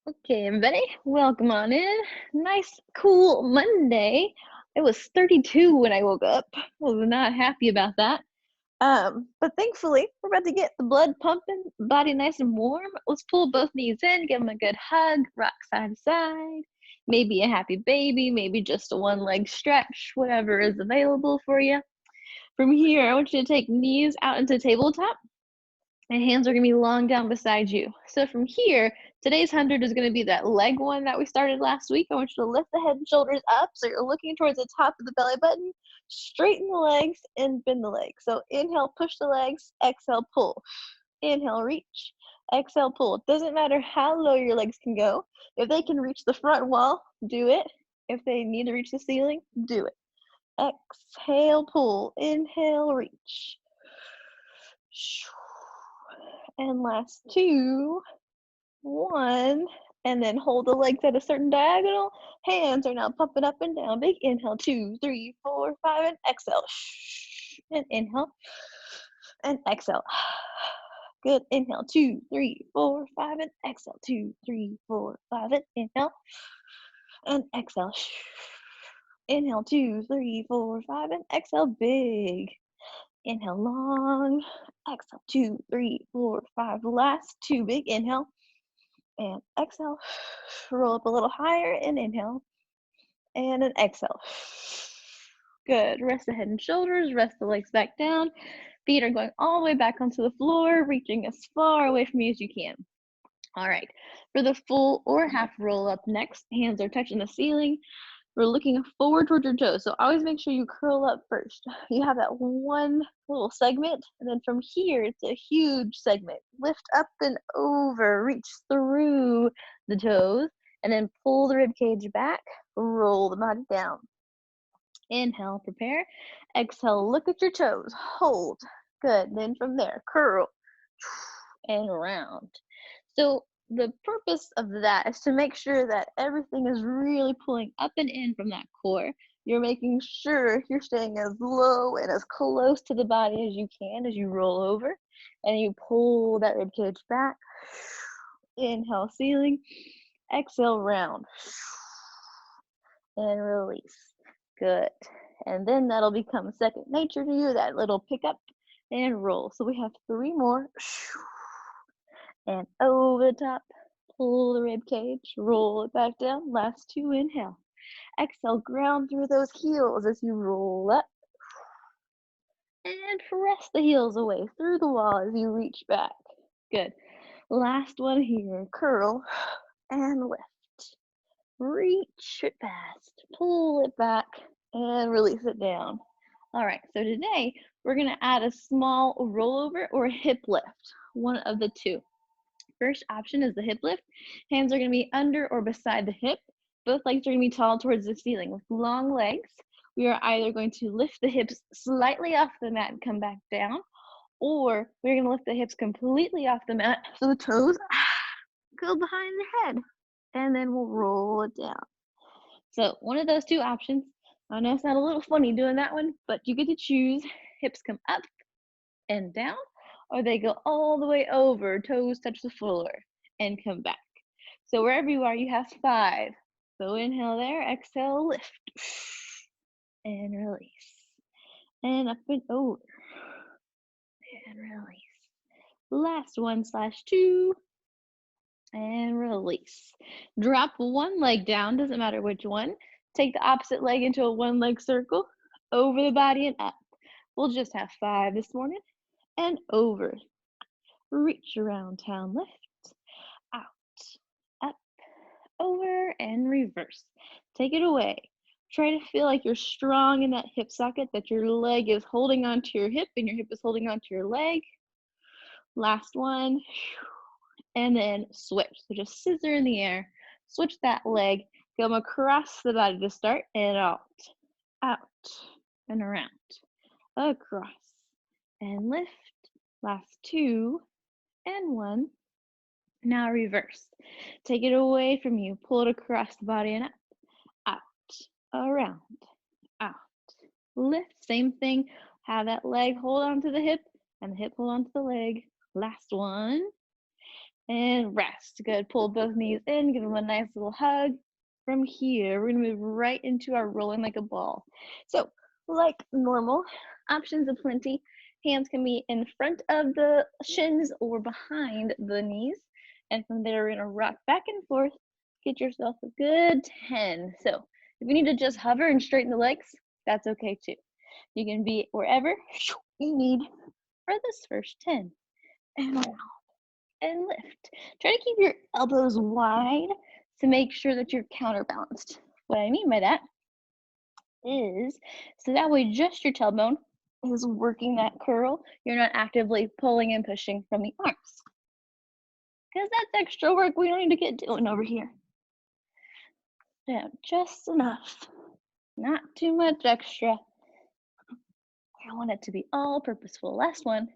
Okay, everybody, welcome on in. Nice, cool Monday. It was 32 when I woke up. I was not happy about that. But thankfully, we're about to get the blood pumping, body nice and warm. Let's pull both knees in, give them a good hug, rock side to side. Maybe a happy baby, maybe just a one leg stretch, whatever is available for you. From here, I want you to take knees out into tabletop. My hands are gonna be long down beside you. So from here, today's 100 is gonna be that leg one that we started last week. I want you to lift the head and shoulders up so you're looking towards the top of the belly button. Straighten the legs and bend the legs. So inhale, push the legs, exhale, pull. Inhale, reach, exhale, pull. It doesn't matter how low your legs can go. If they can reach the front wall, do it. If they need to reach the ceiling, do it. Exhale, pull. Inhale, reach. And last two, one, and then hold the legs at a certain diagonal. Hands are now pumping up and down. Big inhale, 2, 3, 4, 5, and exhale. And inhale, and exhale. Good, inhale, 2, 3, 4, 5, and exhale, 2, 3, 4, 5, and inhale, and exhale. Inhale, 2, 3, 4, 5, and exhale, big. Inhale, long. Exhale, 2, 3, 4, 5. Last two, big inhale. And exhale. Roll up a little higher and inhale. And an exhale. Good. Rest the head and shoulders. Rest the legs back down. Feet are going all the way back onto the floor, reaching as far away from you as you can. All right. For the full or half roll up next, hands are touching the ceiling. We're looking forward towards your toes. So always make sure you curl up first. You have that one little segment, and then from here, it's a huge segment. Lift up and over, reach through the toes, and then pull the rib cage back, roll the body down. Inhale, prepare. Exhale, look at your toes, hold. Good, then from there, curl and round. So the purpose of that is to make sure that everything is really pulling up and in from that core. You're making sure you're staying as low and as close to the body as you can as you roll over, and you pull that rib cage back. Inhale, ceiling. Exhale, round. And release. Good. And then that'll become second nature to you, that little pick up and roll. So we have 3 more. And over the top, pull the rib cage, roll it back down. Last 2, inhale. Exhale, ground through those heels as you roll up. And press the heels away through the wall as you reach back. Good. Last one here, curl and lift. Reach it past, pull it back, and release it down. All right, so today we're gonna add a small rollover or a hip lift, one of the two. First option is the hip lift. Hands are going to be under or beside the hip. Both legs are going to be tall towards the ceiling with long legs. We are either going to lift the hips slightly off the mat and come back down, or we're going to lift the hips completely off the mat so the toes go behind the head, and then we'll roll it down. So one of those two options. I know it's not a little funny doing that one, but you get to choose. Hips come up and down, or they go all the way over, toes touch the floor, and come back. So wherever you are, you have 5. So inhale there, exhale, lift, and release. And up and over, and release. Last 1/2, and release. Drop one leg down, doesn't matter which one. Take the opposite leg into a one-leg circle, over the body and up. We'll just have 5 this morning. And over. Reach around town, lift, out, up, over, and reverse. Take it away. Try to feel like you're strong in that hip socket, that your leg is holding onto your hip and your hip is holding onto your leg. Last one. And then switch. So just scissor in the air. Switch that leg. Go across the body to start, and out, and around. Across, and lift. Last 2, and 1. Now reverse. Take it away from you. Pull it across the body and up, around, out. Lift. Same thing. Have that leg hold on to the hip and the hip hold on to the leg. Last one. and rest. Good. Pull both knees in, give them a nice little hug. From here, we're gonna move right into our rolling like a ball. So, like normal, options aplenty. Hands can be in front of the shins or behind the knees. And from there, we're gonna rock back and forth. Get yourself a good 10. So, if you need to just hover and straighten the legs, that's okay too. You can be wherever you need for this first 10. And and lift. Try to keep your elbows wide to make sure that you're counterbalanced. What I mean by that is, so that way just your tailbone is working that curl. You're not actively pulling and pushing from the arms. Because that's extra work we don't need to get doing over here. Down just enough. Not too much extra. I want it to be all purposeful. Last one.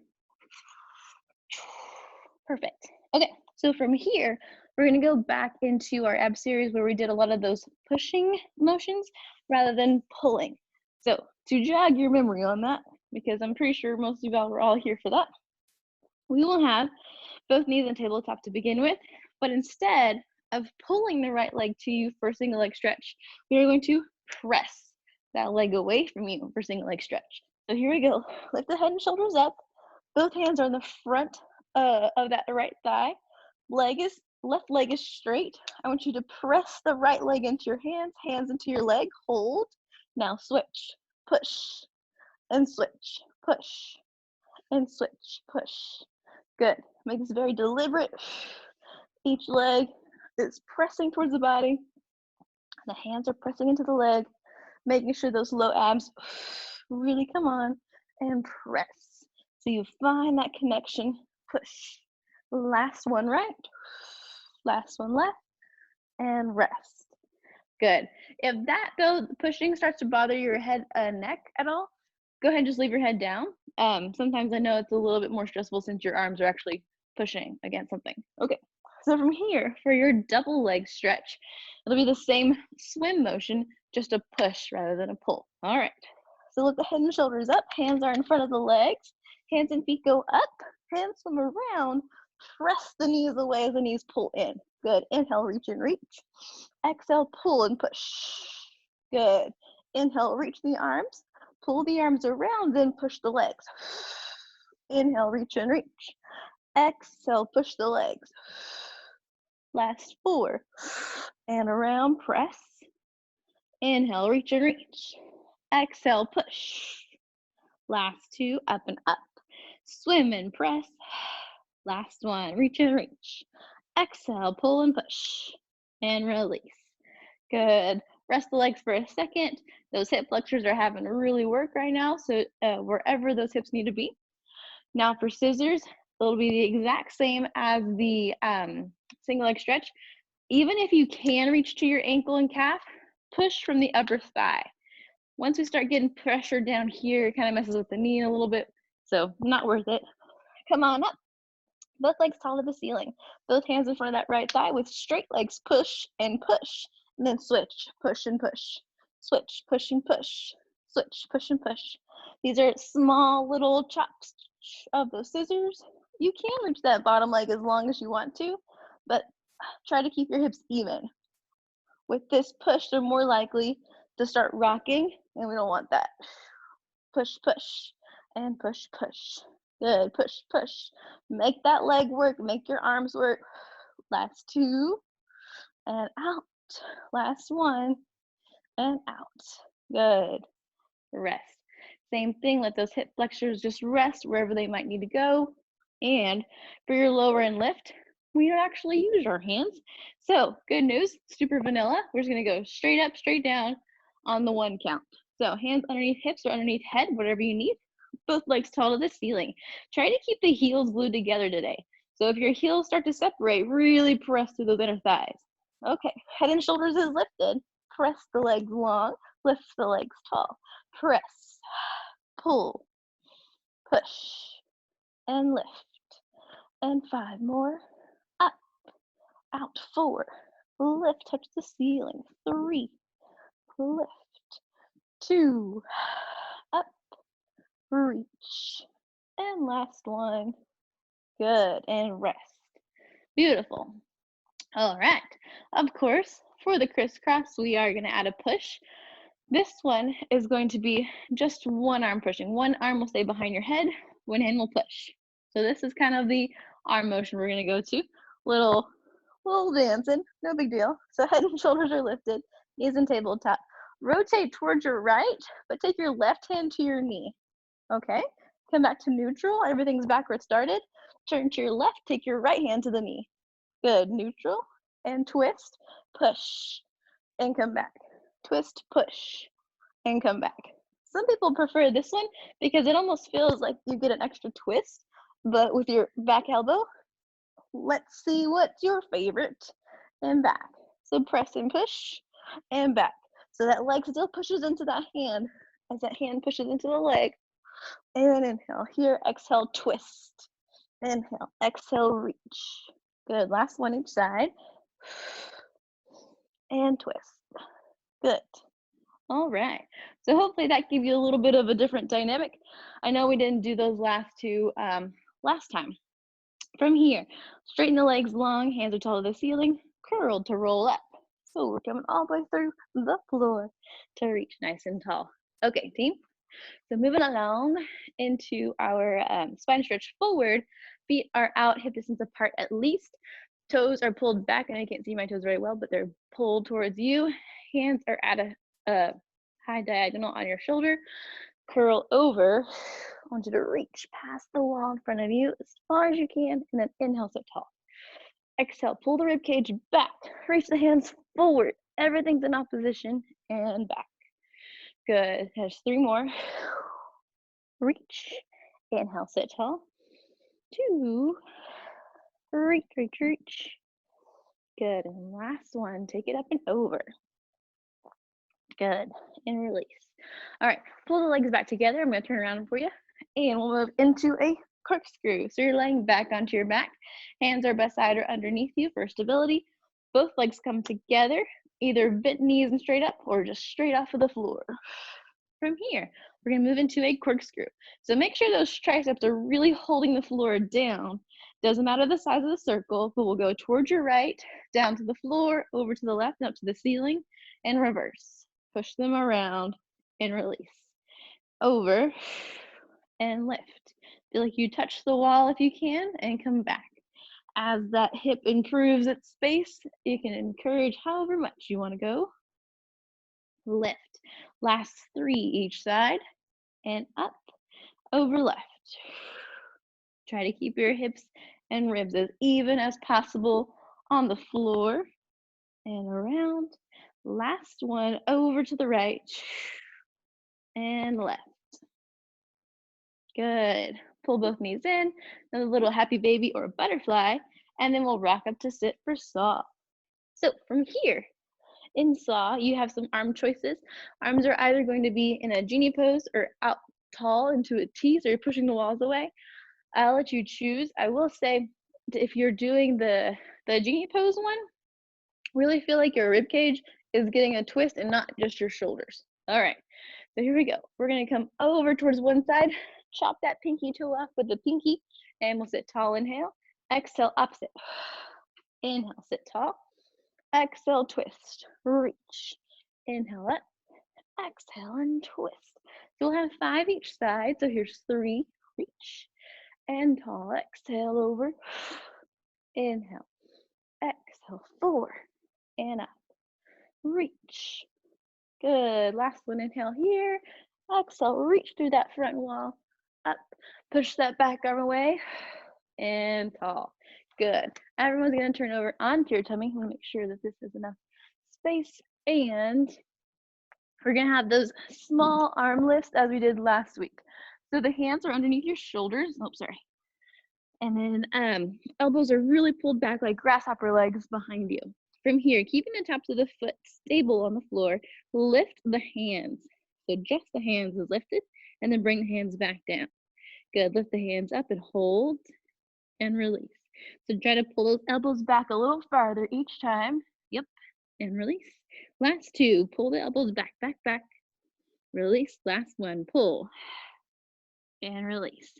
Perfect. Okay, so from here, we're gonna go back into our ab series where we did a lot of those pushing motions rather than pulling. So to jog your memory on that, because I'm pretty sure most of y'all were all here for that, we will have both knees on tabletop to begin with, but instead of pulling the right leg to you for single leg stretch, we are going to press that leg away from you for single leg stretch. So here we go. Lift the head and shoulders up. Both hands are in the front of that right thigh. Left leg is straight. I want you to press the right leg into your hands into your leg. Hold. Now switch, push, and switch, push, and switch, push. Good. Make this very deliberate. Each leg is pressing towards the body. The hands are pressing into the leg, making sure those low abs really come on and press. So you find that connection, push. Last one right, last one left, and rest. Good. If that pushing starts to bother your head and neck at all, go ahead and just leave your head down. Sometimes I know it's a little bit more stressful since your arms are actually pushing against something. Okay, so from here, for your double leg stretch, it'll be the same swim motion, just a push rather than a pull. All right, so look the head and shoulders up, hands are in front of the legs, hands and feet go up, hands swim around, press the knees away as the knees pull in. Good, inhale, reach and reach. Exhale, pull and push. Good, inhale, reach the arms, pull the arms around, then push the legs. Inhale, reach and reach. Exhale, push the legs. Last 4. And around, press. Inhale, reach and reach. Exhale, push. Last 2, up and up. Swim and press. Last 1, reach and reach. Exhale, pull and push. And release. Good. Rest the legs for a second. Those hip flexors are having to really work right now, so wherever those hips need to be. Now for scissors, it'll be the exact same as the single leg stretch. Even if you can reach to your ankle and calf, push from the upper thigh. Once we start getting pressure down here, it kind of messes with the knee a little bit, so not worth it. Come on up. Both legs tall to the ceiling. Both hands in front of that right thigh with straight legs, push and push. And then switch, push and push. Switch, push and push. Switch, push and push. These are small little chops of those scissors. You can reach that bottom leg as long as you want to, but try to keep your hips even. With this push, they're more likely to start rocking, and we don't want that. Push, push, and push, push. Good, push, push. Make that leg work, make your arms work. Last 2, and out. Last 1, and out. Good. Rest. Same thing, let those hip flexors just rest wherever they might need to go. And for your lower and lift, we don't actually use our hands. So good news, super vanilla. We're just gonna go straight up, straight down on the 1 count. So hands underneath hips or underneath head, whatever you need. Both legs tall to the ceiling. Try to keep the heels glued together today. So if your heels start to separate, really press through those inner thighs. Okay, head and shoulders is lifted. Press the legs long, lift the legs tall. Press, pull, push, and lift. And 5 more. Up, out, 4. Lift, touch the ceiling. 3, lift. 2, up, reach. And last one. Good, and rest. Beautiful. All right. Of course, for the crisscross, we are going to add a push. This one is going to be just one arm pushing. One arm will stay behind your head, one hand will push. So this is kind of the arm motion we're going to go to. Little dancing, no big deal. So head and shoulders are lifted, knees and tabletop. Rotate towards your right, but take your left hand to your knee. Okay, come back to neutral. Everything's back where it started. Turn to your left, take your right hand to the knee. Good, neutral and twist, push, and come back. Twist, push, and come back. Some people prefer this one because it almost feels like you get an extra twist, but with your back elbow. Let's see what's your favorite. And back. So press and push, and back. So that leg still pushes into that hand as that hand pushes into the leg. And inhale. Here, exhale, twist. Inhale, exhale, reach. Good. Last one each side. And twist. Good. All right. So hopefully that gave you a little bit of a different dynamic. I know we didn't do those last two last time. From here, straighten the legs long, hands are tall to the ceiling, curled to roll up. So we're coming all the way through the floor to reach nice and tall. Okay, team. So moving along into our spine stretch forward, feet are out, hip distance apart at least. Toes are pulled back, and I can't see my toes very well, but they're pulled towards you. Hands are at a high diagonal on your shoulder. Curl over. I want you to reach past the wall in front of you as far as you can, and then inhale, sit tall. Exhale, pull the rib cage back. Reach the hands forward. Everything's in opposition and back. Good. There's 3 more. Reach. Inhale, sit tall. 2. Reach, reach, reach. Good. And last one, take it up and over. Good. And release. All right, pull the legs back together. I'm going to turn around for you. And we'll move into a corkscrew. So you're laying back onto your back. Hands are beside or underneath you for stability. Both legs come together, either bent knees and straight up or just straight off of the floor. From here, we're going to move into a corkscrew. So make sure those triceps are really holding the floor down. Doesn't matter the size of the circle, but we'll go towards your right, down to the floor, over to the left, and up to the ceiling, and reverse. Push them around and release. Over and lift. Feel like you touch the wall if you can, and come back. As that hip improves its space, you can encourage however much you want to go. Lift. Last 3 each side, and up, over, left. Try to keep your hips and ribs as even as possible on the floor, and around. Last one, over to the right, and left. Good. Pull both knees in, another little happy baby or a butterfly, and then we'll rock up to sit for saw. So from here, in saw, you have some arm choices. Arms are either going to be in a genie pose or out tall into a T, so you're pushing the walls away. I'll let you choose. I will say, if you're doing the genie pose one, really feel like your rib cage is getting a twist and not just your shoulders. All right, so here we go. We're gonna come over towards one side, chop that pinky toe off with the pinky, and we'll sit tall, inhale. Exhale, opposite. Inhale, sit tall. Exhale, twist, reach. Inhale up, exhale, and twist. So we'll have 5 each side. So here's 3, reach, and tall. Exhale, over. Inhale, exhale, 4, and up. Reach. Good. Last one, inhale here. Exhale, reach through that front wall. Up. Push that back arm away. And tall. Good. Everyone's going to turn over onto your tummy. I'm going to make sure that this is enough space. And we're going to have those small arm lifts as we did last week. So the hands are underneath your shoulders. Oh, sorry. And then elbows are really pulled back like grasshopper legs behind you. From here, keeping the tops of the foot stable on the floor, lift the hands. So just the hands is lifted, and then bring the hands back down. Good. Lift the hands up and hold and release. So try to pull those elbows back a little farther each time. Yep. And release. Last 2, pull the elbows back, back, back. Release. Last one, pull and release.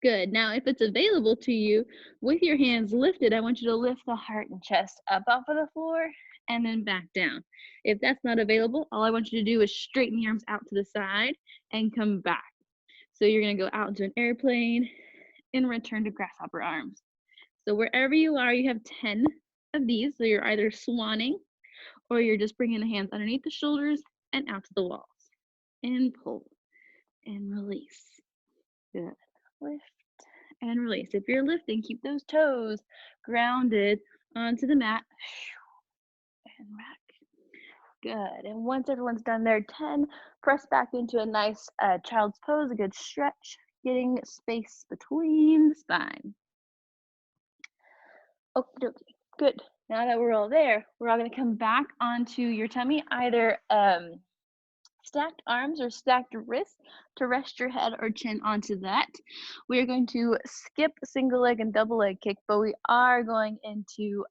Good. Now, if it's available to you, with your hands lifted, I want you to lift the heart and chest up off of the floor and then back down. If that's not available, all I want you to do is straighten the arms out to the side and come back. So you're going to go out into an airplane and return to grasshopper arms. So wherever you are, you have 10 of these. So you're either swanning or you're just bringing the hands underneath the shoulders and out to the walls. And pull and release. Good. Lift and release. If you're lifting, keep those toes grounded onto the mat and back. Good. And once everyone's done their 10, press back into a nice child's pose, a good stretch, getting space between the spine. Okie dokie. Good. Now that we're all there, we're all going to come back onto your tummy, either stacked arms or stacked wrists to rest your head or chin onto that. We're going to skip single leg and double leg kick, but we are going into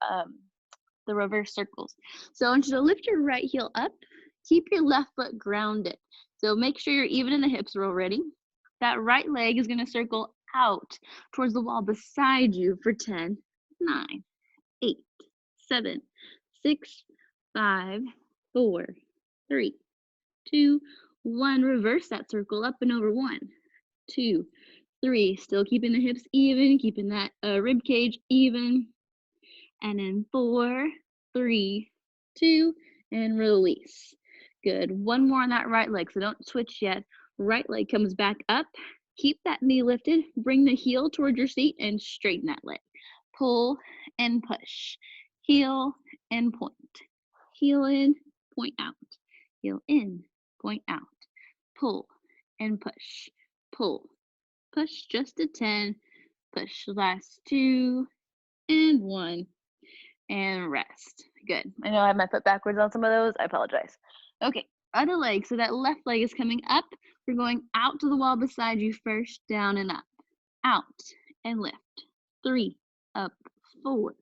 the reverse circles. So I want you to lift your right heel up, keep your left foot grounded. So make sure you're even in the hips roll. Ready? That right leg is going to circle out towards the wall beside you for 10, 9, 8, 7, 6, 5, 4, 3, 2, 1. Reverse that circle up and over. 1, 2, 3. Still keeping the hips even, keeping that rib cage even. And then 4, 3, 2, and release. Good. One more on that right leg, so don't switch yet. Right leg comes back up. Keep that knee lifted. Bring the heel towards your seat and straighten that leg. Pull and push. Heel and point. Heel in, point out. Heel in, point out. Pull and push. Pull. Push just to 10. Push last 2 and 1. And rest. Good. I know I have my foot backwards on some of those. I apologize. Okay, other leg. So that left leg is coming up. We're going out to the wall beside you first, down and up. Out and lift. 3, up, 4,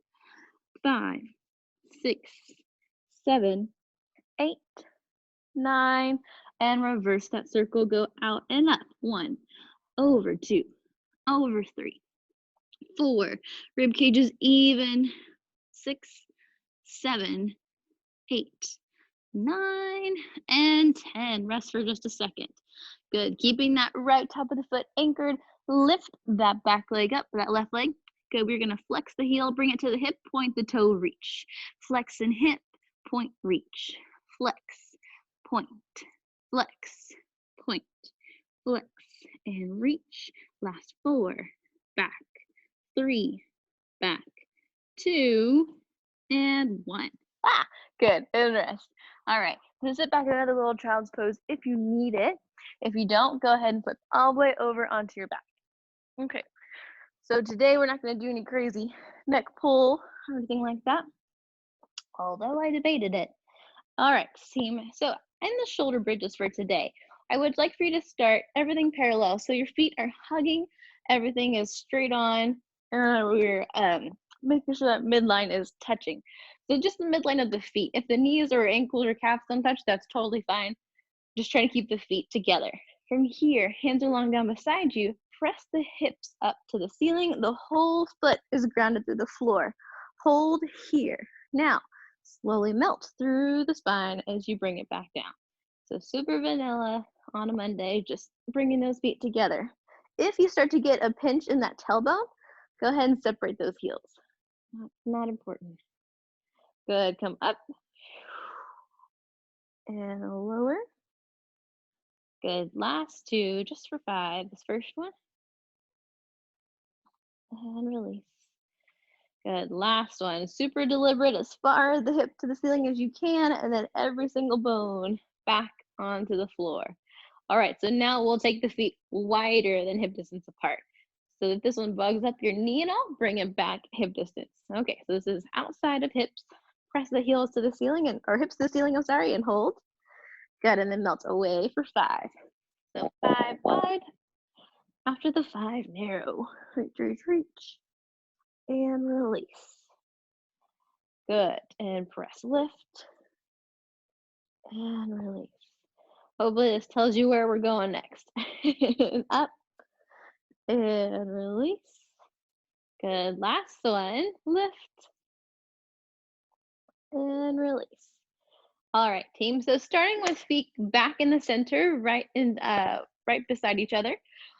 5, 6, 7, 8, 9, and reverse that circle. Go out and up. 1, over 2, over 3, 4. Rib cage is even. 6, 7, 8, 9, and 10. Rest for just a second. Good. Keeping that right top of the foot anchored. Lift that back leg up, that left leg. Good. We're going to flex the heel, bring it to the hip, point the toe, reach. Flex and hip, point, reach. Flex, point, flex, point, flex, and reach. Last 4, back, 3, back, 2, and 1. Ah, good. And rest. All right. So sit back in another little child's pose if you need it. If you don't, go ahead and flip all the way over onto your back. Okay. So today we're not going to do any crazy neck pull or anything like that, although I debated it. All right, team. So in the shoulder bridges for today, I would like for you to start everything parallel. So your feet are hugging, everything is straight on, and we're making sure that midline is touching. So just the midline of the feet. If the knees or ankles or calves don't touch, that's totally fine. Just try to keep the feet together. From here, hands are long down beside you. Press the hips up to the ceiling. The whole foot is grounded through the floor. Hold here. Now, slowly melt through the spine as you bring it back down. So super vanilla on a Monday, just bringing those feet together. If you start to get a pinch in that tailbone, go ahead and separate those heels. Not important. Good. Come up and lower. Good. Last 2, just for 5. This first one. And release. Good. Last one. Super deliberate, as far as the hip to the ceiling as you can, and then every single bone back onto the floor. All right, so now we'll take the feet wider than hip distance apart. So that this one bugs up your knee and all, bring it back hip distance. Okay, so this is outside of hips. Press the heels to the ceiling, or hips to the ceiling, I'm sorry, and hold. Good, and then melt away for 5. So 5 wide. After the 5, narrow. Reach, reach, reach. And release. Good. And press lift. And release. Hopefully this tells you where we're going next. Up and release. Good. Last one. Lift and release. All right, team. So starting with feet back in the center, right beside each other.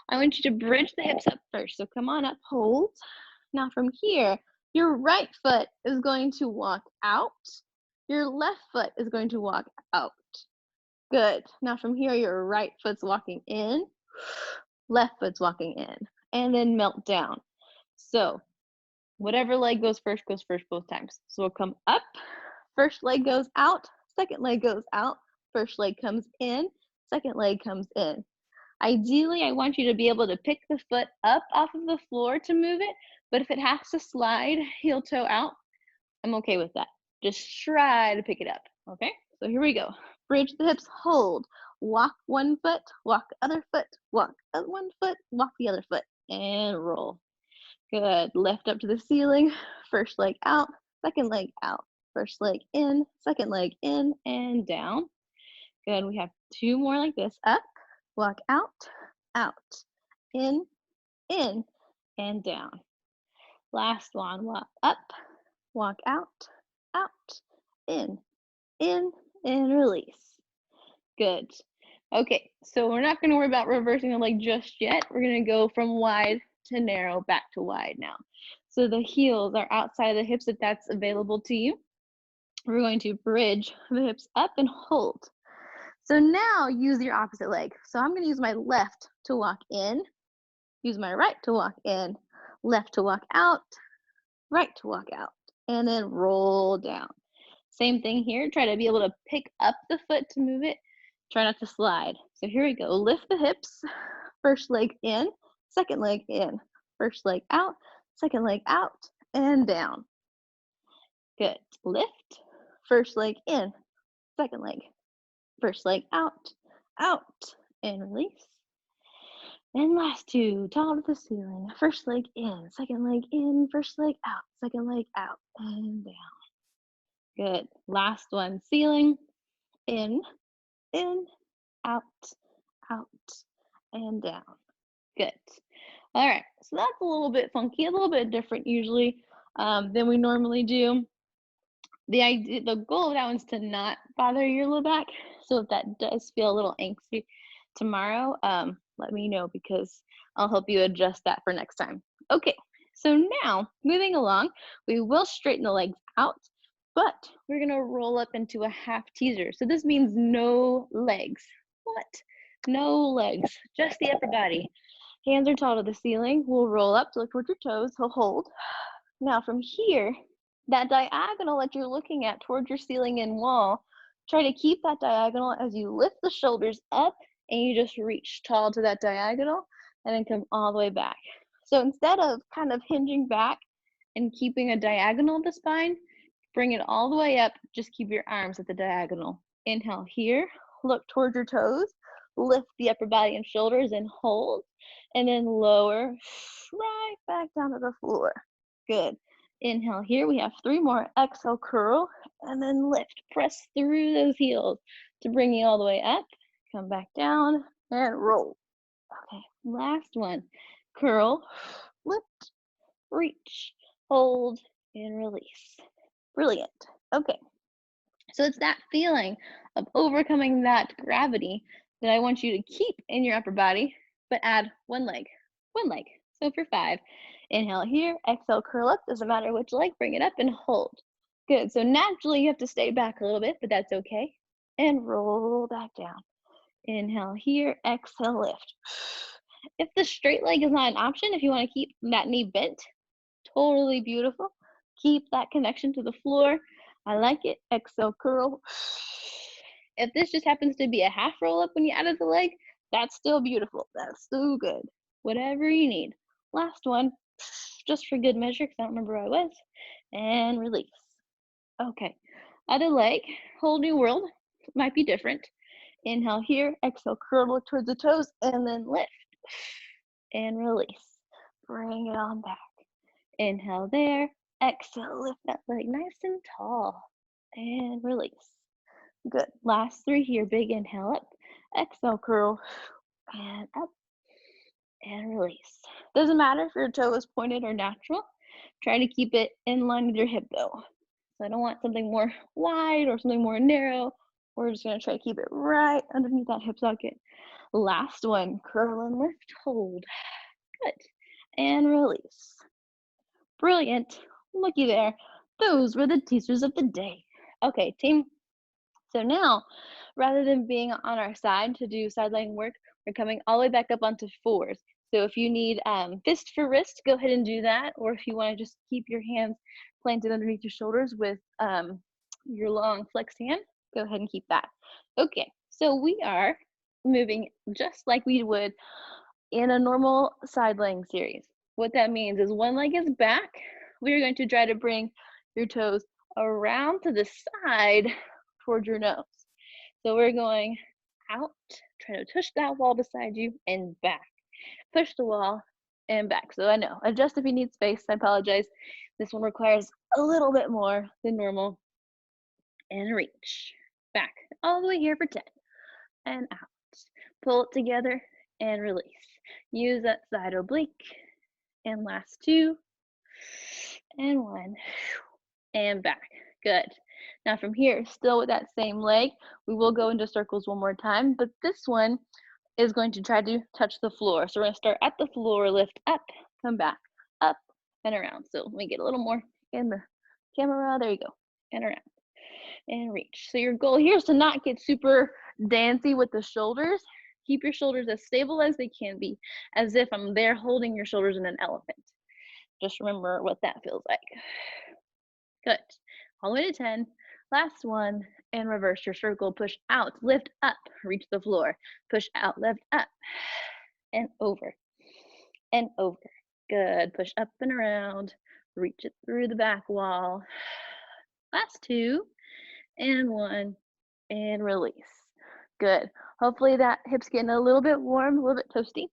I want you to bridge the hips up first. So come on up, hold. Now from here, your right foot is going to walk out. Your left foot is going to walk out. Good. Now from here, your right foot's walking in, left foot's walking in, and then melt down. So whatever leg goes first both times. So we'll come up, first leg goes out, second leg goes out, first leg comes in, second leg comes in. Ideally, I want you to be able to pick the foot up off of the floor to move it, but if it has to slide heel toe out, I'm okay with that. Just try to pick it up, okay? So here we go. Bridge the hips, hold. Walk one foot, walk the other foot, walk one foot, walk the other foot, and roll. Good. Lift up to the ceiling. First leg out, second leg out. First leg in, second leg in, and down. Good. We have two more like this. Up, walk out, in, and down. Last one. Walk up, walk out, in, and release. Good. Okay, so we're not going to worry about reversing the leg just yet. We're going to go from wide to narrow back to wide now. So the heels are outside of the hips if that's available to you. We're going to bridge the hips up and hold. So now use your opposite leg. So I'm going to use my left to walk in, use my right to walk in, left to walk out, right to walk out, and then roll down. Same thing here. Try to be able to pick up the foot to move it. Try not to slide. So here we go. Lift the hips. First leg in, second leg in. First leg out, second leg out, and down. Good. Lift. First leg in, second leg. First leg out, and release. And last two, tall to the ceiling. First leg in, second leg in, first leg out, second leg out, and down. Good. Last one, ceiling, in, out, and down. Good. All right, so that's a little bit funky, a little bit different usually than we normally do. The goal of that one's to not bother your low back. So if that does feel a little angsty tomorrow, let me know because I'll help you adjust that for next time. Okay, so now moving along, we will straighten the legs out, but we're gonna roll up into a half teaser. So this means no legs. What? No legs, just the upper body. Hands are tall to the ceiling. We'll roll up to look towards your toes. He'll hold. Now from here, that diagonal that you're looking at towards your ceiling and wall, try to keep that diagonal as you lift the shoulders up and you just reach tall to that diagonal and then come all the way back. So instead of kind of hinging back and keeping a diagonal of the spine, bring it all the way up. Just keep your arms at the diagonal. Inhale here, look towards your toes, lift the upper body and shoulders and hold, and then lower right back down to the floor. Good. Inhale here. We have three more. Exhale, curl, and then lift. Press through those heels to bring you all the way up. Come back down and roll. Okay, last one. Curl, lift, reach, hold, and release. Brilliant. Okay, so it's that feeling of overcoming that gravity that I want you to keep in your upper body, but add one leg. So for 5, inhale here, exhale, curl up. Doesn't matter which leg, bring it up and hold. Good. So naturally you have to stay back a little bit, but that's okay. And roll back down. Inhale here, exhale, lift. If the straight leg is not an option, if you want to keep that knee bent, totally beautiful. Keep that connection to the floor. I like it. Exhale, curl. If this just happens to be a half roll up when you added the leg, that's still beautiful. That's so good. Whatever you need. Last one, just for good measure, because I don't remember where I was. And release. Okay. Other leg, whole new world. Might be different. Inhale here, exhale, curl, look towards the toes, and then lift. And release. Bring it on back. Inhale there, exhale, lift that leg nice and tall. And release. Good. Last 3 here, big inhale up, exhale, curl, and up, and release. Doesn't matter if your toe is pointed or natural. Try to keep it in line with your hip though. So I don't want something more wide or something more narrow. We're just gonna try to keep it right underneath that hip socket. Last one, curl and lift, hold. Good. And release. Brilliant. Looky there. Those were the teasers of the day. Okay, team. So now, rather than being on our side to do sideline work, we're coming all the way back up onto fours. So if you need fist for wrist, go ahead and do that. Or if you want to just keep your hands planted underneath your shoulders with your long flex hand, go ahead and keep that. Okay, so we are moving just like we would in a normal side laying series. What that means is one leg is back. We're going to try to bring your toes around to the side towards your nose. So we're going out, trying to push that wall beside you and back. Push the wall and back. So I know, adjust if you need space. I apologize. This one requires a little bit more than normal. And reach back all the way here for 10 and out. Pull it together and release. Use that side oblique. And last 2 and 1 and back. Good. Now from here, still with that same leg, we will go into circles one more time, but this one is going to try to touch the floor. So we're going to start at the floor, lift up, come back, up and around. So let me get a little more in the camera. There you go. And around and reach. So your goal here is to not get super dancey with the shoulders. Keep your shoulders as stable as they can be, as if I'm there holding your shoulders in an elephant. Just remember what that feels like. Good. All the way to 10. Last one. And reverse your circle. Push out, lift up, reach the floor. Push out, lift up, and over, and over. Good. Push up and around. Reach it through the back wall. Last 2. And 1. And release. Good. Hopefully that hip's getting a little bit warm, a little bit toasty.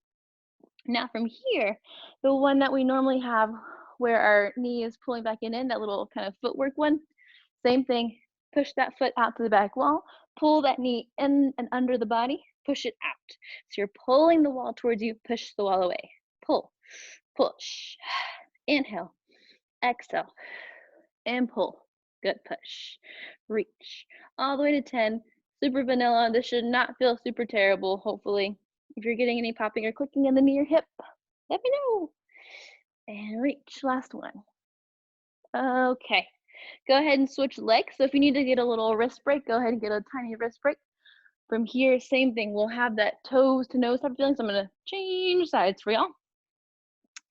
Now from here, the one that we normally have where our knee is pulling back in, that little kind of footwork one, same thing. Push that foot out to the back wall, pull that knee in and under the body, push it out. So you're pulling the wall towards you, push the wall away. Pull, push, inhale, exhale, and pull. Good push. Reach all the way to 10. Super vanilla. This should not feel super terrible, hopefully. If you're getting any popping or clicking in the knee or hip, let me know. And reach. Last one. Okay. Go ahead and switch legs. So if you need to get a little wrist break, go ahead and get a tiny wrist break. From here, same thing. We'll have that toes to nose type of feeling. So I'm going to change sides for y'all.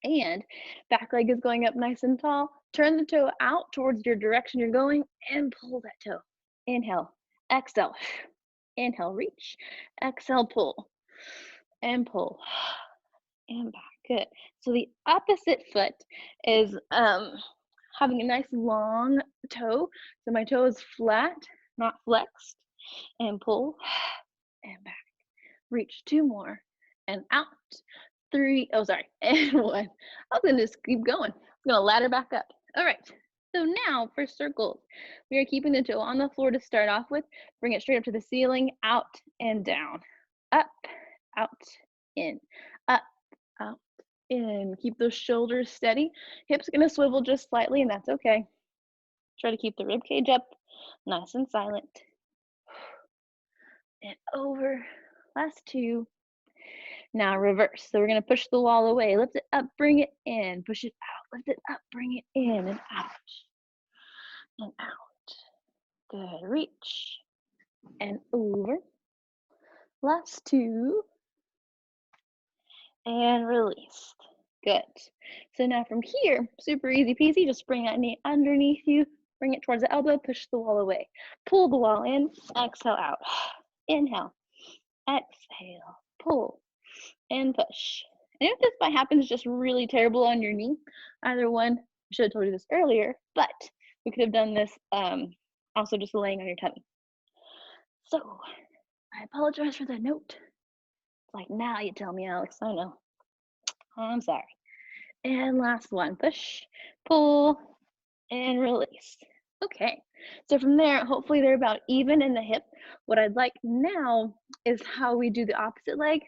And back leg is going up nice and tall. Turn the toe out towards your direction you're going and pull that toe. Inhale, exhale, inhale, reach, exhale, pull, and pull, and back. Good. So the opposite foot is having a nice long toe. So my toe is flat, not flexed, and pull, and back. Reach 2 more, and out. 3, oh sorry, and 1. I was gonna just keep going. I'm gonna ladder back up. All right, so now for circles, we are keeping the toe on the floor to start off with. Bring it straight up to the ceiling, out and down. Up, out, in, up, out, in. Keep those shoulders steady. Hips gonna swivel just slightly, and that's okay. Try to keep the rib cage up, nice and silent. And over, last 2. Now reverse. So we're going to push the wall away. Lift it up, bring it in. Push it out. Lift it up, bring it in and out. And out. Good. Reach. And over. Last 2. And release. Good. So now from here, super easy peasy. Just bring that knee underneath you. Bring it towards the elbow. Push the wall away. Pull the wall in. Exhale out. Inhale. Exhale. Pull. And push. And if this by happens just really terrible on your knee, either one, I should have told you this earlier, but we could have done this also just laying on your tummy. So I apologize for that note. It's like, now you tell me, Alex. I know. I'm sorry. And last one, push, pull, and release. Okay, so from there, hopefully they're about even in the hip. What I'd like now is how we do the opposite leg.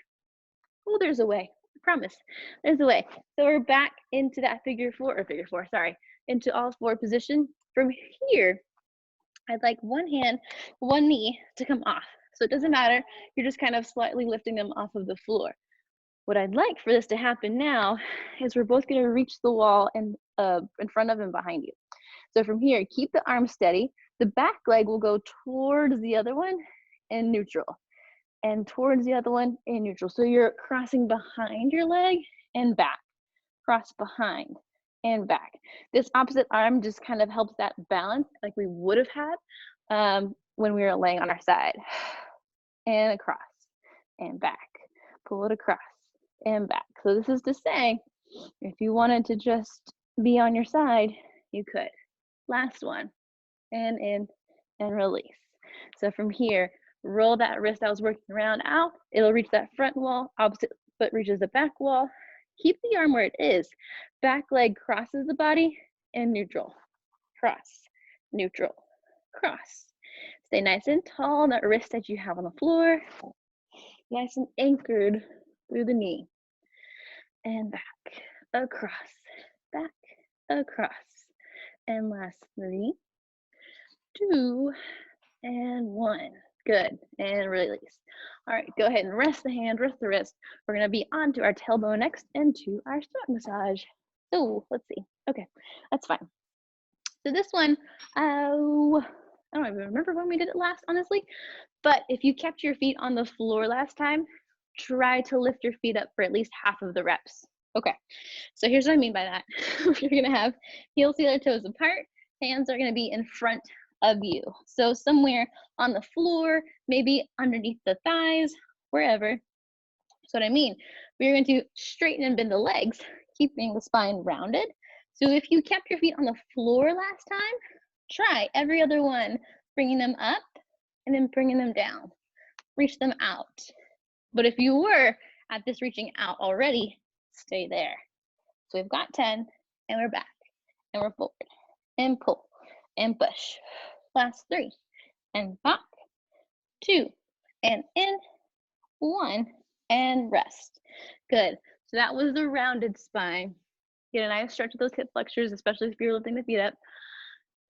Oh, there's a way. I promise. There's a way. So we're back into that into all four position. From here, I'd like one hand, one knee to come off. So it doesn't matter, you're just kind of slightly lifting them off of the floor. What I'd like for this to happen now is we're both gonna reach the wall and in front of and behind you. So from here, keep the arm steady. The back leg will go towards the other one in neutral, and towards the other one in neutral. So you're crossing behind your leg and back, cross behind and back. This opposite arm just kind of helps that balance like we would have had when we were laying on our side. And across and back, pull it across and back. So this is to say, if you wanted to just be on your side, you could. Last one, and in and release. So from here, roll that wrist I was working around out. It'll reach that front wall, opposite foot reaches the back wall. Keep the arm where it is. Back leg crosses the body and neutral. Cross, neutral, cross. Stay nice and tall, that wrist that you have on the floor. Nice and anchored through the knee. And back, across, back, across. And last 3, 2, and 1. Good, and release. All right, go ahead and rest the hand, rest the wrist. We're gonna be onto our tailbone next and to our stomach massage. So let's see, okay, that's fine. So this one, I don't even remember when we did it last, honestly, but if you kept your feet on the floor last time, try to lift your feet up for at least half of the reps. Okay, so here's what I mean by that. You're gonna have heels, toes apart, hands are gonna be in front of you. So somewhere on the floor, maybe underneath the thighs, wherever. So what I mean, we're going to straighten and bend the legs, keeping the spine rounded. So if you kept your feet on the floor last time, try every other one, bringing them up and then bringing them down. Reach them out. But if you were at this reaching out already, stay there. So we've got 10, and we're back, and we're forward, and pull, and push. Last 3, and back, 2, and in, 1, and rest. Good. So that was the rounded spine. Get a nice stretch of those hip flexors, especially if you're lifting the feet up.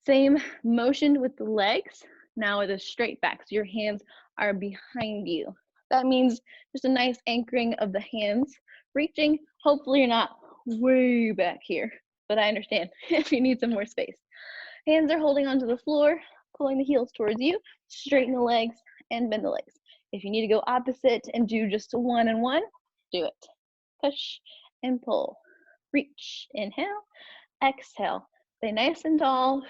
Same motion with the legs, now with a straight back. So your hands are behind you. That means just a nice anchoring of the hands, reaching. Hopefully you're not way back here, but I understand if you need some more space. Hands are holding onto the floor, pulling the heels towards you, straighten the legs and bend the legs. If you need to go opposite and do just 1 and 1, do it. Push and pull. Reach, inhale, exhale. Stay nice and tall,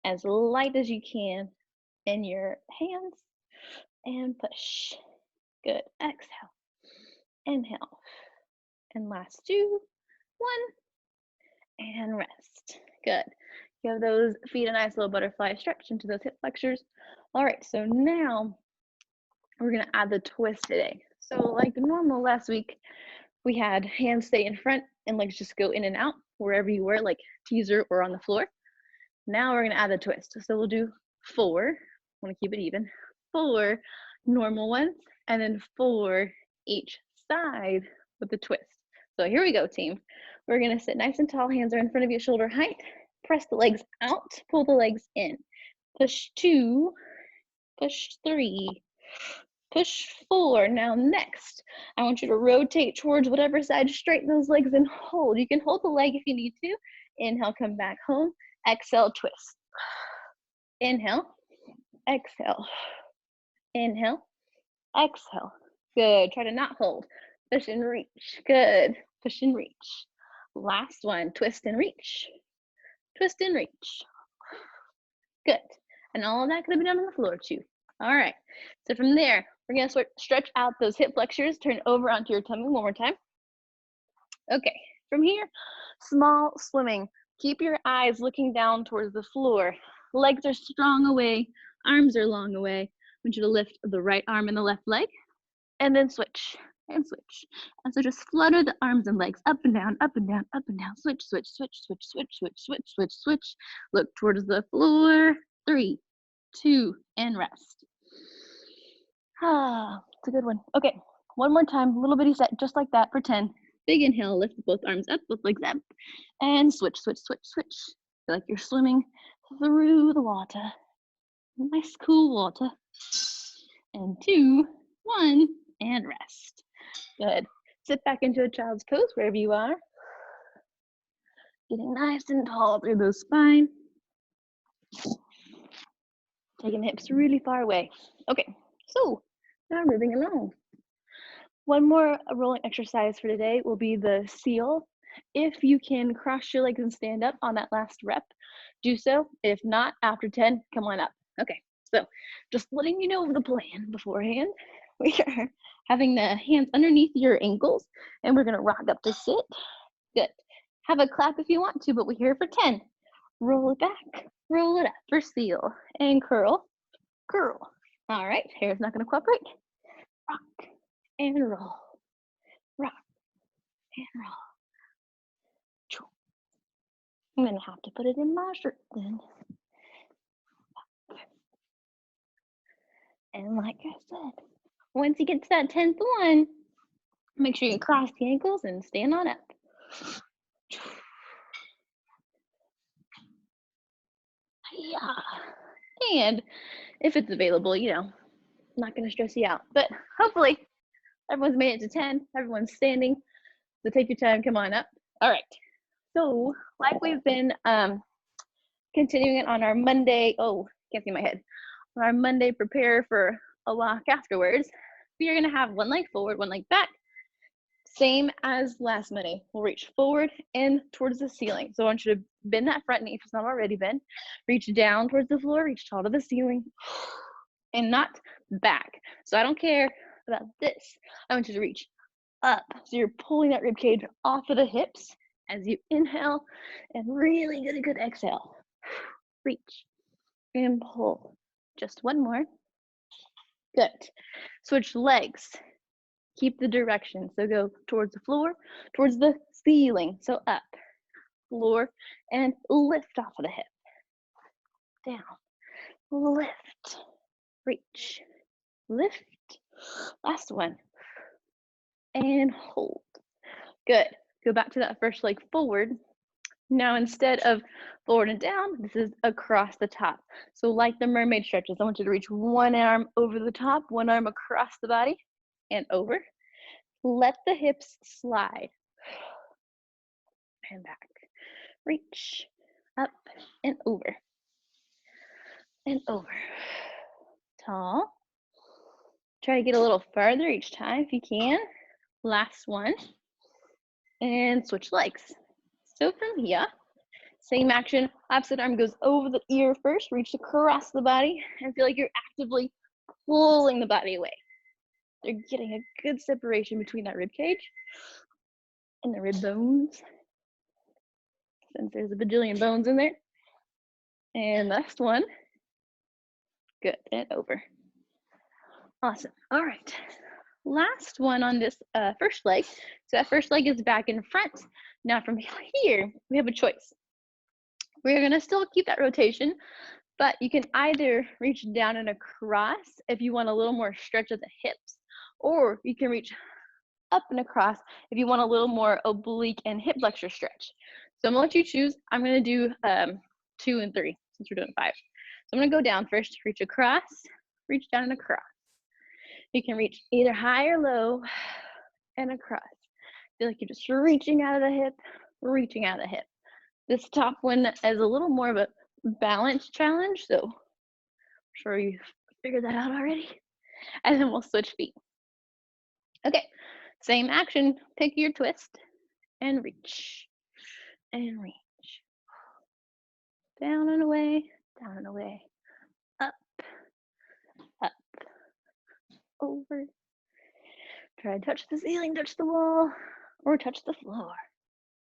as light as you can in your hands, and push. Good, exhale, inhale, and last 2, 1, and rest. Good. Give those feet a nice little butterfly stretch into those hip flexors. All right, so now we're gonna add the twist today. So like normal last week, we had hands stay in front and legs just go in and out wherever you were, like teaser or on the floor. Now we're gonna add the twist. So we'll do 4, I wanna keep it even, 4 normal ones, and then 4 each side with the twist. So here we go, team. We're gonna sit nice and tall, hands are in front of you, shoulder height. Press the legs out, pull the legs in. Push 2, push 3, push 4. Now next, I want you to rotate towards whatever side, straighten those legs and hold. You can hold the leg if you need to. Inhale, come back home. Exhale, twist. Inhale, exhale. Inhale, exhale. Good, try to not hold. Push and reach, good. Push and reach. Last one, twist and reach. Twist and reach. Good. And all of that could have been done on the floor too. All right. So from there, we're going to stretch out those hip flexors, turn over onto your tummy one more time. Okay. From here, small swimming. Keep your eyes looking down towards the floor. Legs are strong away. Arms are long away. I want you to lift the right arm and the left leg, and then switch. And switch. And so just flutter the arms and legs up and down, up and down, up and down. Switch, switch, switch, switch, switch, switch, switch, switch, switch. Look towards the floor. 3, 2, and rest. Ah, it's a good one. Okay, One more time, little bitty set, just like that, for 10. Big inhale, lift both arms up, both legs up, and switch, switch, switch, switch. Feel like you're swimming through the water. Nice cool water. And 2, 1, and rest. Good. Sit back into a child's pose wherever you are. Getting nice and tall through the spine. Taking the hips really far away. Okay, so now moving along. One more rolling exercise for today will be the seal. If you can cross your legs and stand up on that last rep, do so. If not, after 10, come on up. Okay, so just letting you know the plan beforehand. We are having the hands underneath your ankles, and we're gonna rock up to sit. Good. Have a clap if you want to, but we're here for 10. Roll it back, roll it up for seal, and curl, curl. All right, hair's not gonna cooperate. Rock and roll, rock and roll. I'm gonna have to put it in my shirt then. And like I said, once you get to that 10th one, make sure you cross the ankles and stand on up. Yeah. And if it's available, you know, I'm not gonna stress you out, but hopefully everyone's made it to 10, everyone's standing, so take your time, come on up. All right, so like we've been continuing it on our Monday, oh, can't see my head, on our Monday prepare for a walk afterwards, we are gonna have one leg forward, one leg back, same as last Monday. We'll reach forward and towards the ceiling. So I want you to bend that front knee if it's not already bent. Reach down towards the floor, reach tall to the ceiling, and not back. So I don't care about this. I want you to reach up. So you're pulling that rib cage off of the hips as you inhale and really get a good exhale. Reach and pull. Just one more. Good. Switch legs. Keep the direction. So go towards the floor, towards the ceiling. So up, floor, and lift off of the hip. Down, lift, reach, lift. Last one. And hold. Good. Go back to that first leg forward. Now instead of forward and down, this is across the top. So like the mermaid stretches, I want you to reach one arm over the top, one arm across the body, and over. Let the hips slide. And back. Reach. Up and over. And over. Tall. Try to get a little farther each time if you can. Last one. And switch legs. So from here, same action. Opposite arm goes over the ear first. Reach across the body and feel like you're actively pulling the body away. They're getting a good separation between that rib cage and the rib bones, since there's a bajillion bones in there. And last one. Good, and over. Awesome. All right. Last one on this first leg. So that first leg is back in front. Now from here, we have a choice. We're gonna still keep that rotation, but you can either reach down and across if you want a little more stretch of the hips, or you can reach up and across if you want a little more oblique and hip flexor stretch. So I'm gonna let you choose. I'm gonna do 2 and 3 since we're doing 5. So I'm gonna go down first, reach across, reach down and across. You can reach either high or low and across. Feel like you're just reaching out of the hip, reaching out of the hip. This top one is a little more of a balance challenge, so I'm sure you've figured that out already. And then we'll switch feet. Okay, same action. Pick your twist and reach. And reach. Down and away, down and away. Up, up, over. Try to touch the ceiling, touch the wall, or touch the floor.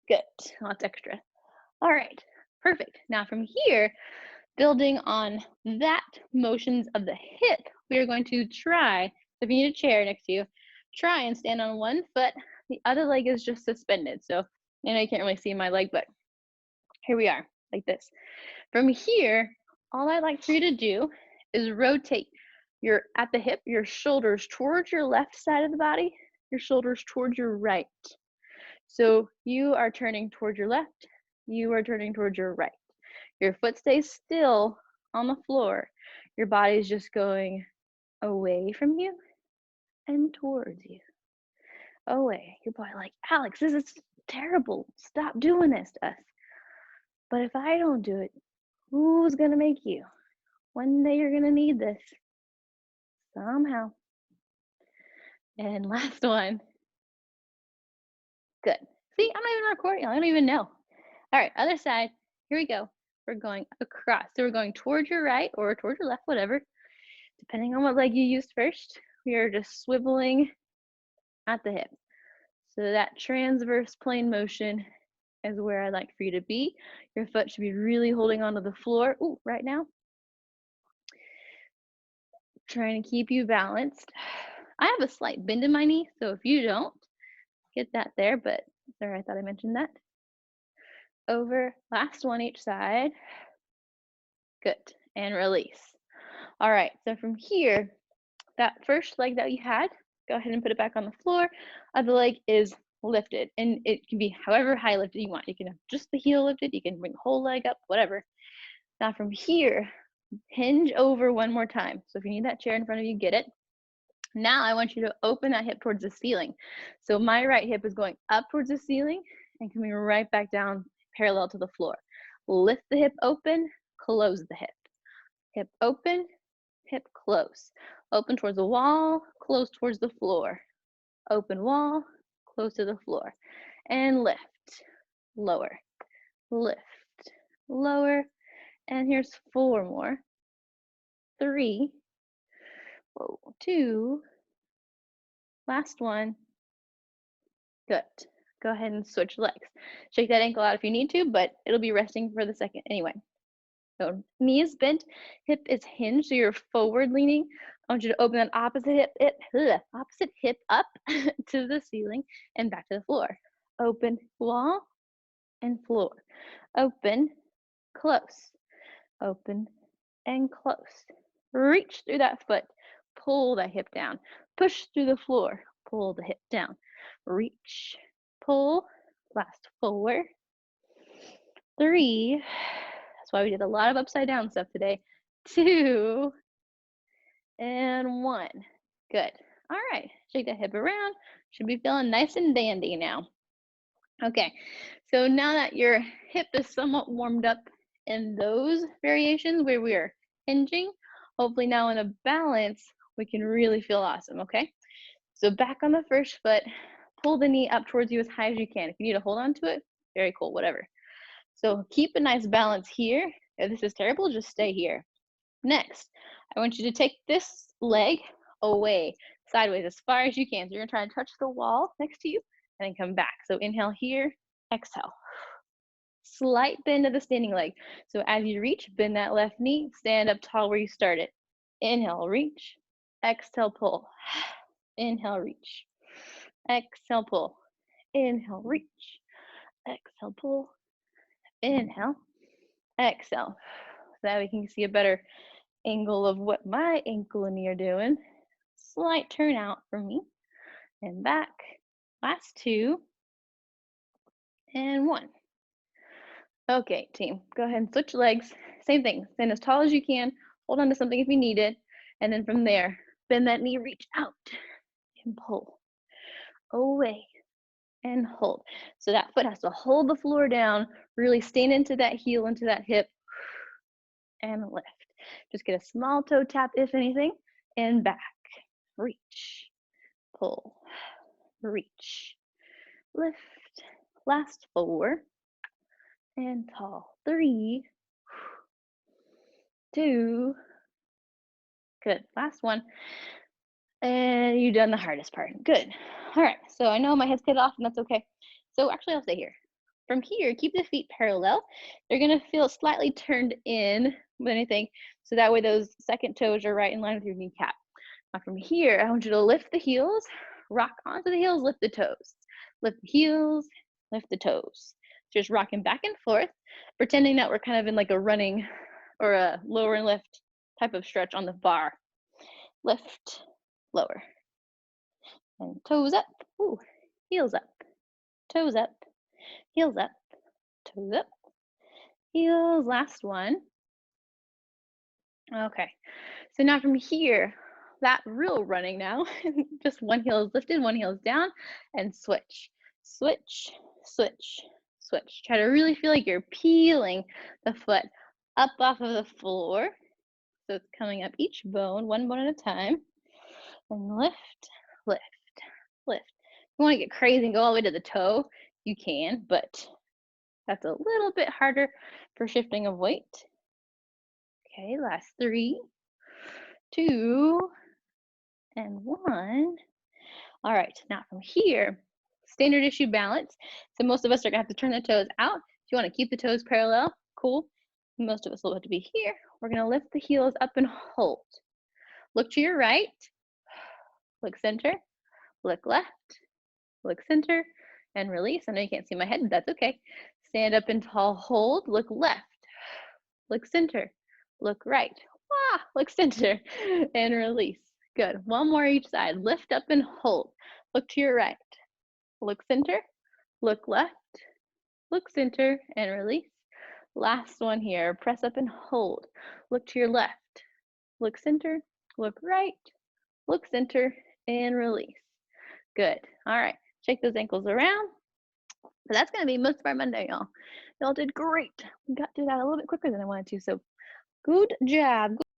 Good, lots extra. All right, perfect. Now from here, building on that motions of the hip, we are going to try, if you need a chair next to you, try and stand on one foot. The other leg is just suspended. So I know you can't really see my leg, but here we are, like this. From here, all I'd like for you to do is rotate You're at the hip, your shoulders towards your left side of the body, your shoulders towards your right. So you are turning towards your left, you are turning towards your right. Your foot stays still on the floor. Your body's just going away from you and towards you. Away. Your body like, Alex, this is terrible. Stop doing this to us. But if I don't do it, who's gonna make you? One day you're gonna need this. Somehow. And last one. Good. See, I'm not even recording. I don't even know. All right, other side. Here we go. We're going across. So we're going towards your right or towards your left, whatever. Depending on what leg you used first. We are just swiveling at the hip. So that transverse plane motion is where I'd like for you to be. Your foot should be really holding onto the floor. Ooh, right now. Trying to keep you balanced. I have a slight bend in my knee, so if you don't, get that there, but sorry, I thought I mentioned that. Over, last one each side. Good, and release. All right, so from here, that first leg that you had, go ahead and put it back on the floor. Other leg is lifted, and it can be however high lifted you want. You can have just the heel lifted, you can bring the whole leg up, whatever. Now from here, hinge over one more time. So if you need that chair in front of you, get it. Now I want you to open that hip towards the ceiling. So my right hip is going up towards the ceiling and coming right back down parallel to the floor. Lift the hip open, close the hip. Hip open, hip close. Open towards the wall, close towards the floor. Open wall, close to the floor. And lift, lower, lift, lower. And here's 4 more. 3, whoa, 2, last one. Good. Go ahead and switch legs. Shake that ankle out if you need to, but it'll be resting for the second anyway. So knee is bent, hip is hinged, so you're forward leaning. I want you to open that opposite hip up to the ceiling and back to the floor. Open, wall, and floor. Open, close. Open, and close. Reach through that foot. Pull that hip down. Push through the floor. Pull the hip down. Reach, pull, last 4, 3, that's why we did a lot of upside down stuff today, 2, and 1. Good. All right, shake that hip around. Should be feeling nice and dandy now. Okay, so now that your hip is somewhat warmed up in those variations where we are hinging, hopefully now in a balance, we can really feel awesome, okay? So back on the first foot, pull the knee up towards you as high as you can. If you need to hold on to it, very cool, whatever. So keep a nice balance here. If this is terrible, just stay here. Next, I want you to take this leg away, sideways as far as you can. So you're gonna try to touch the wall next to you and then come back. So inhale here, exhale. Slight bend of the standing leg. So as you reach, bend that left knee, stand up tall where you started. Inhale, reach, exhale, pull. Inhale, reach. Exhale, pull. Inhale, reach. Exhale, pull. Inhale, exhale. So that we can see a better angle of what my ankle and knee are doing. Slight turn out from me and back. Last 2 and 1. Okay, team, go ahead and switch legs. Same thing, stand as tall as you can. Hold on to something if you need it. And then from there, bend that knee, reach out and pull away and hold. So that foot has to hold the floor down, really stand into that heel, into that hip, and lift. Just get a small toe tap, if anything, and back. Reach, pull, reach, lift. Last 4, and tall. 3, 2, good. Last 1. And you've done the hardest part. Good. All right, so I know my head's cut off, and that's okay. So actually, I'll stay here. From here, keep the feet parallel. They're gonna feel slightly turned in with anything, so that way those second toes are right in line with your kneecap. Now from here, I want you to lift the heels, rock onto the heels, lift the toes. Lift the heels, lift the toes. Just rocking back and forth, pretending that we're kind of in like a running or a lower and lift type of stretch on the bar. lift, lower. And toes up, ooh, heels up, toes up, heels up, toes up, heels. Last one. Okay, so now from here, that real running now, just one heel is lifted, one heel is down, and switch, switch, switch, switch. Try to really feel like you're peeling the foot up off of the floor. So it's coming up each bone, one bone at a time. And lift, lift, lift. If you want to get crazy and go all the way to the toe, you can, but that's a little bit harder for shifting of weight. Okay, last 3, 2, and 1. All right, now from here, standard issue balance. So most of us are gonna have to turn the toes out. If you wanna keep the toes parallel, cool. Most of us will have to be here. We're gonna lift the heels up and hold. Look to your right, look center, look left, look center, and release. I know you can't see my head, but that's okay. Stand up and tall, hold, look left, look center, look right, look center, and release. Good. One more each side. Lift up and hold. Look to your right, look center, look left, look center, and release. Last one here. Press up and hold. Look to your left, look center, look right, look center, and release. Good. All right. Shake those ankles around. So that's going to be most of our Monday, y'all. Y'all did great. We got through that a little bit quicker than I wanted to. So good job.